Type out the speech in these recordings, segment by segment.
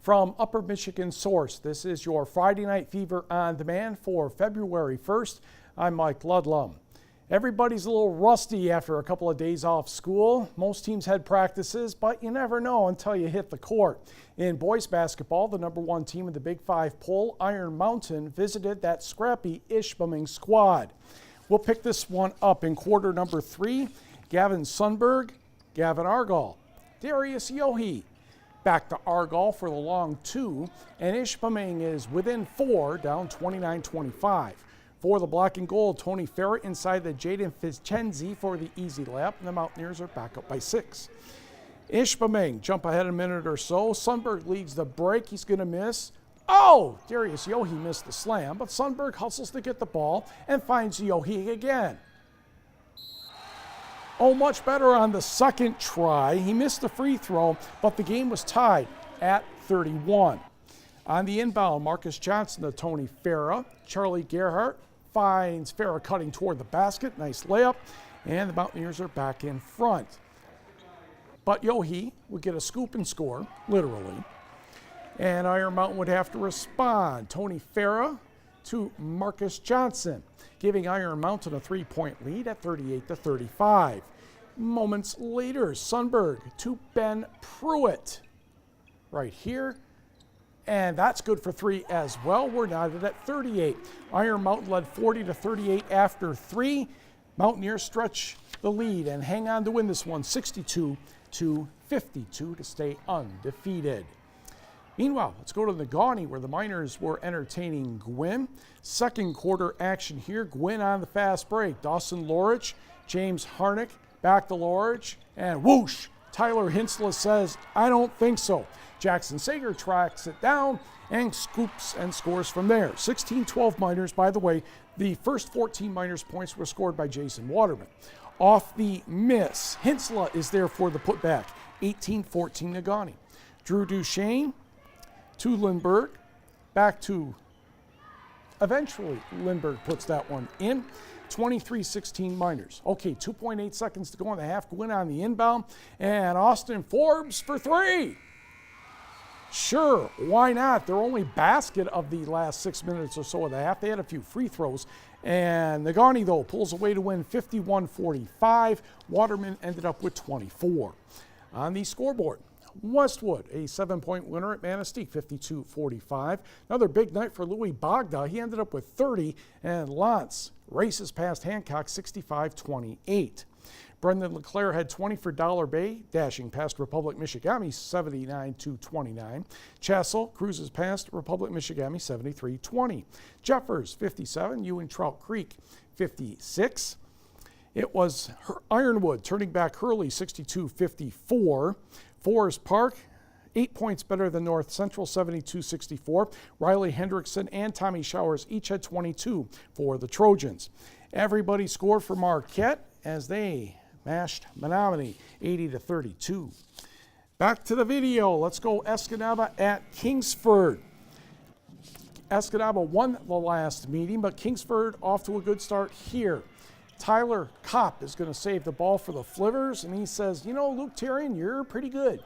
From Upper Michigan Source, this is your Friday Night Fever on demand for February 1st. I'm Mike Ludlum. Everybody's a little rusty after a couple of days off school. Most teams had practices, but you never know until you hit the court. In boys basketball, the #1 team in the Big Five poll, Iron Mountain, visited that scrappy Ishpeming squad. We'll pick this one up in quarter number 3. Gavin Sundberg, Gavin Argall, Darius Yohe. Back to Argall for the long 2, and Ishpeming is within 4, down 29-25. For the black and gold, Tony Farrah inside the Jaden Ficenzi for the easy lap, and the Mountaineers are back up by 6. Ishpeming jump ahead a minute or so. Sundberg leads the break. He's going to miss. Oh, Darius Yohe missed the slam, but Sundberg hustles to get the ball and finds Yohe again. Oh, much better on the second try. He missed the free throw, but the game was tied at 31. On the inbound, Marcus Johnson to Tony Farrah. Charlie Gerhardt finds Farrah cutting toward the basket. Nice layup. And the Mountaineers are back in front. But Yohe would get a scoop and score, literally. And Iron Mountain would have to respond. Tony Farrah to Marcus Johnson, giving Iron Mountain a 3-point lead at 38-35. Moments later, Sundberg to Ben Pruitt right here. And that's good for 3 as well. We're knotted at 38. Iron Mountain led 40-38 after 3. Mountaineers stretch the lead and hang on to win this one 62-52 to stay undefeated. Meanwhile, let's go to the Gawney where the Miners were entertaining Gwyn. Second quarter action here. Gwyn on the fast break. Dawson Lorich, James Harnick back to Lorich, and whoosh! Tyler Hinsla says, I don't think so. Jackson Sager tracks it down and scoops and scores from there. 16-12 Miners, by the way. The first 14 Miners points were scored by Jason Waterman. Off the miss, Hinsla is there for the putback. 18-14 Nagani. Drew Duchesne to Lindbergh, back to, eventually Lindbergh puts that one in. 23-16 Miners. Okay, 2.8 seconds to go in the half. Gwyn on the inbound, and Austin Forbes for 3. Sure, why not? Their only basket of the last 6 minutes or so of the half. They had a few free throws, and Nagani, though, pulls away to win 51-45. Waterman ended up with 24. On the scoreboard, Westwood, a 7-point winner at Manistee, 52-45. Another big night for Louis Bogda. He ended up with 30, and Lance races past Hancock, 65-28. Brendan LeClaire had 20 for Dollar Bay, dashing past Republic Michigami, 79-29. Chassell cruises past Republic Michigami, 73-20. Jeffers, 57. Ewan Trout Creek, 56. It was Ironwood turning back Hurley, 62-54. Forest Park, 8 points better than North Central, 72-64. Riley Hendrickson and Tommy Showers each had 22 for the Trojans. Everybody scored for Marquette as they mashed Menominee, 80-32. Back to the video. Let's go Escanaba at Kingsford. Escanaba won the last meeting, but Kingsford off to a good start here. Tyler Kopp is going to save the ball for the Flivers, and he says, you know, Luke Terrian, you're pretty good.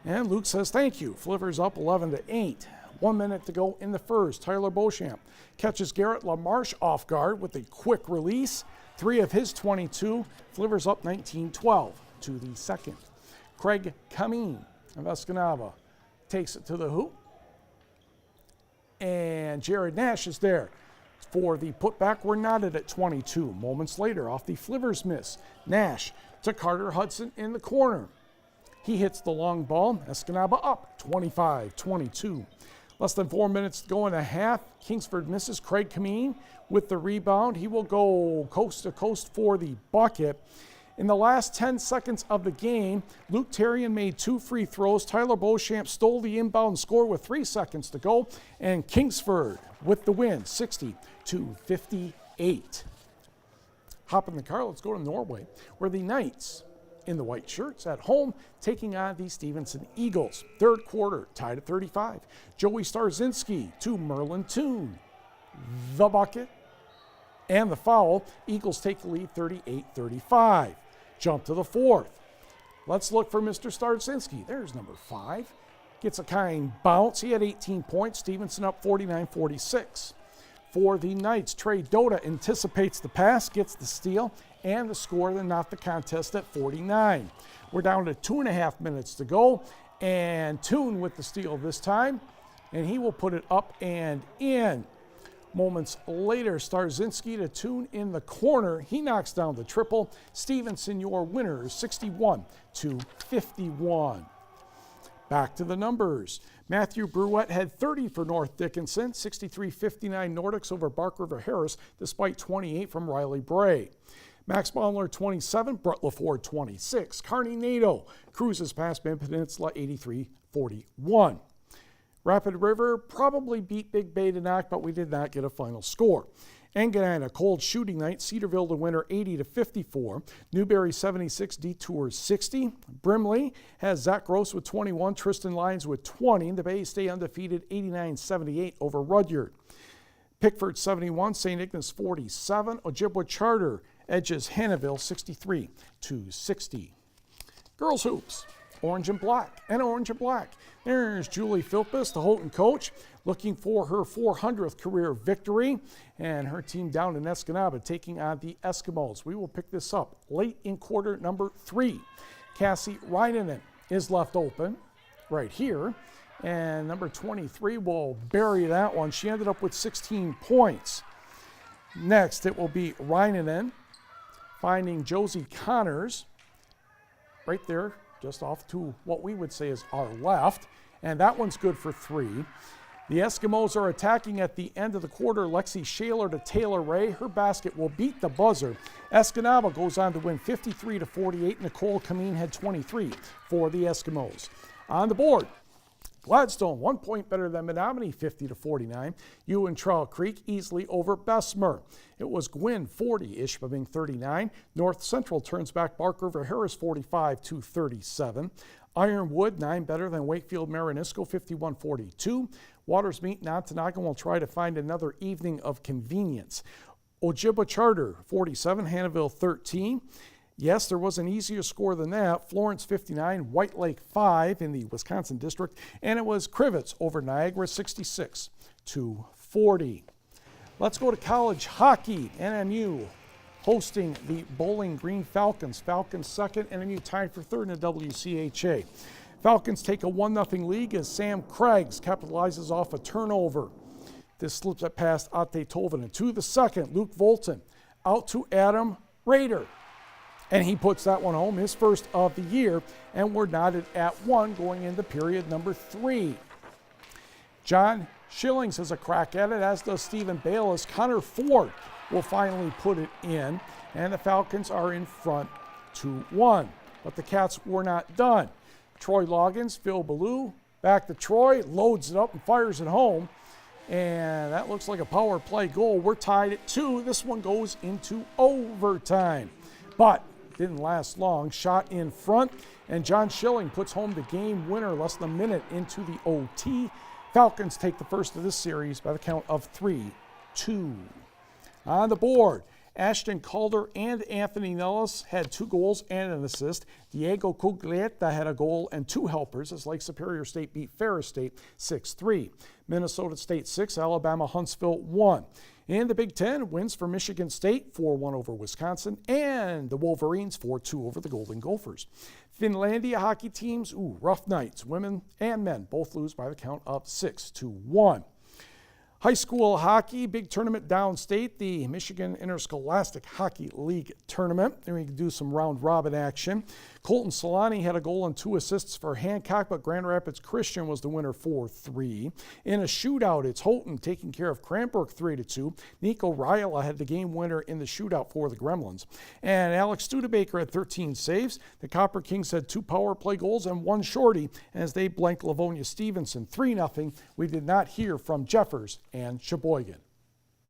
And Luke says, thank you. Flivers up 11-8. 1 minute to go in the first. Tyler Beauchamp catches Garrett LaMarche off guard with a quick release. 3 of his 22. Flivers up 19-12 to the second. Craig Kameen of Escanaba takes it to the hoop. And Jared Nash is there for the putback. We're knotted at 22. Moments later, off the Flivers miss, Nash to Carter Hudson in the corner. He hits the long ball. Escanaba up 25-22. Less than 4 minutes to go in a half. Kingsford misses. Craig Kameen with the rebound. He will go coast to coast for the bucket. In the last 10 seconds of the game, Luke Terrian made 2 free throws. Tyler Beauchamp stole the inbound score with 3 seconds to go. And Kingsford with the win, 60-58. Hop in the car, let's go to Norway, where the Knights in the white shirts at home taking on the Stevenson Eagles. Third quarter, tied at 35. Joey Starzinski to Merlin Toon. The bucket and the foul. Eagles take the lead 38-35. Jump to the fourth. Let's look for Mr. Starzinski. There's number 5. gets a kind bounce. He had 18 points. Stevenson up 49-46. For the Knights, Trey Dota anticipates the pass, gets the steal, and the score, then not the contest at 49. We're down to 2.5 minutes to go, and Toon with the steal this time, and he will put it up and in. Moments later, Starzinski to Toon in the corner. He knocks down the triple. Stevenson, your winner, 61-51. Back to the numbers. Matthew Bruette had 30 for North Dickinson, 63-59 Nordics over Bark River Harris, despite 28 from Riley Bray. Max Bonler, 27, Brett LaFord, 26. Carney Nato cruises past Bend Peninsula, 83-41. Rapid River probably beat Big Bay tonight, but we did not get a final score. Engadine, a cold shooting night. Cedarville the winner, 80-54. Newberry 76, Detour 60. Brimley has Zach Gross with 21, Tristan Lyons with 20. The Bay stay undefeated, 89-78 over Rudyard. Pickford 71, St. Ignace 47. Ojibwa Charter edges Hannahville 63-60. Girls hoops. Orange and black, and orange and black. There's Julie Philpus, the Houghton coach, looking for her 400th career victory, and her team down in Escanaba taking on the Eskimos. We will pick this up late in quarter number 3. Cassie Reinanen is left open right here, and number 23 will bury that one. She ended up with 16 points. Next, it will be Reinanen finding Josie Connors right there, just off to what we would say is our left, and that one's good for 3. The Eskimos are attacking at the end of the quarter. Lexi Shaler to Taylor Ray. Her basket will beat the buzzer. Escanaba goes on to win 53-48. Nicole Kameen had 23 for the Eskimos. On the board, Gladstone, 1 point better than Menominee, 50-49. Ewan Trail Creek easily over Bessemer. It was Gwyn, 40, Ishpeming, 39. North Central turns back Bark River Harris, 45-37. Ironwood, 9 better than Wakefield Marinisco, 51-42. Waters Meet and Ontonagon will try to find another evening of convenience. Ojibwa Charter, 47, Hannahville, 13. Yes, there was an easier score than that. Florence 59, White Lake 5 in the Wisconsin district, and it was Crivets over Niagara 66-40. Let's go to college hockey. NMU hosting the Bowling Green Falcons. Falcons second, NMU tied for third in the WCHA. Falcons take a 1-0 lead as Sam Craigs capitalizes off a turnover. This slips it past Ate Tolvanen. To the second, Luke Volton out to Adam Rader. And he puts that one home, his first of the year, and we're knotted at 1 going into period number 3. John Schillings has a crack at it, as does Stephen Bayless. Connor Ford will finally put it in, and the Falcons are in front 2-1. But the Cats were not done. Troy Loggins, Phil Ballou, back to Troy, loads it up and fires it home. And that looks like a power play goal. We're tied at 2. This one goes into overtime. But didn't last long. Shot in front, and John Schilling puts home the game winner less than a minute into the OT. Falcons take the first of this series by the count of 3-2. On the board, Ashton Calder and Anthony Nellis had 2 goals and an assist. Diego Cuglietta had a goal and 2 helpers as Lake Superior State beat Ferris State 6-3. Minnesota State 6, Alabama Huntsville 1. In the Big Ten, wins for Michigan State, 4-1 over Wisconsin, and the Wolverines 4-2 over the Golden Gophers. Finlandia hockey teams, rough nights. Women and men both lose by the count of 6-1. High school hockey, big tournament downstate, the Michigan Interscholastic Hockey League Tournament. And we can do some round-robin action. Colton Solani had a goal and 2 assists for Hancock, but Grand Rapids Christian was the winner 4-3. In a shootout, it's Houghton taking care of Cranbrook 3-2. Nico Ryala had the game winner in the shootout for the Gremlins. And Alex Studebaker had 13 saves. The Copper Kings had 2 power play goals and 1 shorty as they blanked Livonia Stevenson 3-0. We did not hear from Jeffers and Sheboygan.